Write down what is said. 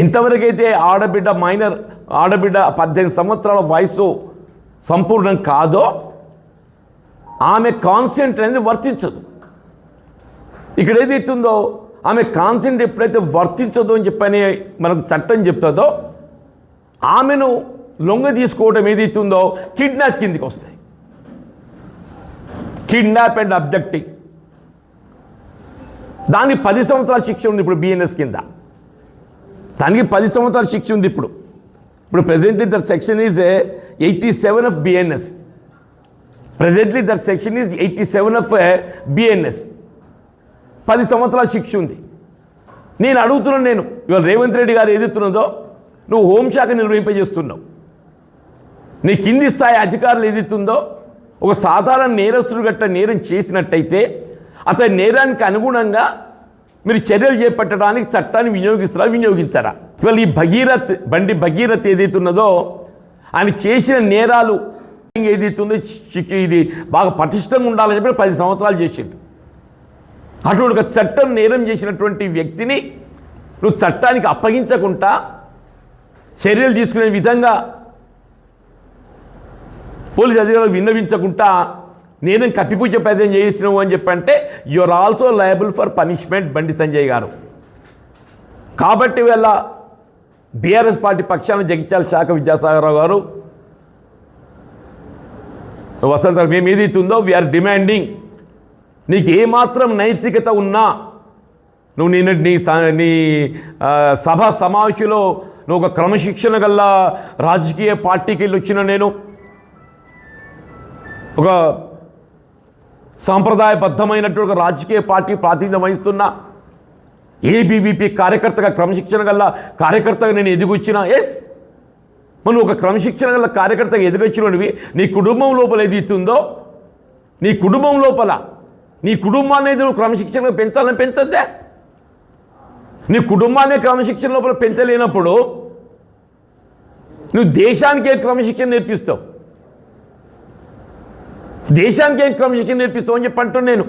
ఎంతవరకైతే ఆడబిడ్డ 18 సంవత్సరాల వయసు సంపూర్ణం కాదో ఆమె కాన్సెంట్ అనేది వర్తించదు. ఇక్కడ ఏదైతుందో ఆమె కాన్సెంట్ ఎప్పుడైతే వర్తించదు అని చెప్పని మనకు చట్టం చెప్తుందో ఆమెను లొంగ తీసుకోవడం ఏదైతుందో కిడ్నాప్ కిందికి వస్తాయి. కిడ్నాప్ అండ్ అబ్జెక్టింగ్ దానికి 10 సంవత్సరాల శిక్ష ఉంది ఇప్పుడు బిఎన్ఎస్ కింద. దానికి 10 సంవత్సరాల శిక్ష ఉంది. ఇప్పుడు presently that section is 87 of BNS. Presently that section is 87 of BNS. 10 సంవత్సరాల శిక్ష ఉంది. నేను అడుగుతున్నాను, ఇవాళ రేవంత్ రెడ్డి గారు ఏదైతున్నదో నువ్వు హోంశాఖ నిర్వహింపజేస్తున్నావు. నీ కింది స్థాయి అధికారులు ఏదైతుందో ఒక సాధారణ నేరస్తుడు గట్ట నేరం చేసినట్టయితే అతని నేరానికి అనుగుణంగా మీరు చర్యలు చేపట్టడానికి చట్టాన్ని వినియోగించారా? ఇవాళ ఈ బండి భగీరథ్ ఏదైతున్నదో ఆయన చేసిన నేరాలు ఏదైతుందో ఇది బాగా పటిష్టంగా ఉండాలని చెప్పి 10 సంవత్సరాలు చేసిండు. అటువంటి ఒక చట్టం నేరం చేసినటువంటి వ్యక్తిని నువ్వు చట్టానికి అప్పగించకుండా చర్యలు తీసుకునే విధంగా పోలీసు అధికారులకు విన్నవించకుండా నేరం కప్పిపుచ్చే ప్రయత్నం చేసినావు అని చెప్పంటే you are also liable for punishment Bandi Sanjay గారు. కాబట్టి వీళ్ళ బీఆర్ఎస్ పార్టీ పక్షాన జగిత్యాల శాఖ విద్యాసాగరరావు గారు వసంత మేము ఏదైతుందో వీఆర్ డిమాండింగ్, నీకు ఏమాత్రం నైతికత ఉన్నా నువ్వు నీ సభ సమావేశంలో నువ్వు ఒక క్రమశిక్షణ గల రాజకీయ పార్టీకి వెళ్ళి వచ్చిన నేను ఒక సాంప్రదాయబద్ధమైనటువంటి ఒక రాజకీయ పార్టీ ప్రాతినిధ్యం వహిస్తున్నా ఏబీవీపీ కార్యకర్తగా క్రమశిక్షణ గల కార్యకర్తగా నేను ఎదిగొచ్చిన. మనం ఒక క్రమశిక్షణ గల కార్యకర్తగా ఎదిగొచ్చినవి నీ కుటుంబం లోపల ఏదైతుందో నీ కుటుంబం లోపల నీ కుటుంబాన్ని నువ్వు క్రమశిక్షణగా పెంచాలని పెంచద్దే. నీ కుటుంబాన్ని క్రమశిక్షణ లోపల పెంచలేనప్పుడు నువ్వు దేశానికి ఏ క్రమశిక్షణ నేర్పిస్తావు? దేశానికి ఏం క్రమశిక్షణ నేర్పిస్తావు అని చెప్పి అంటున్నాను నేను.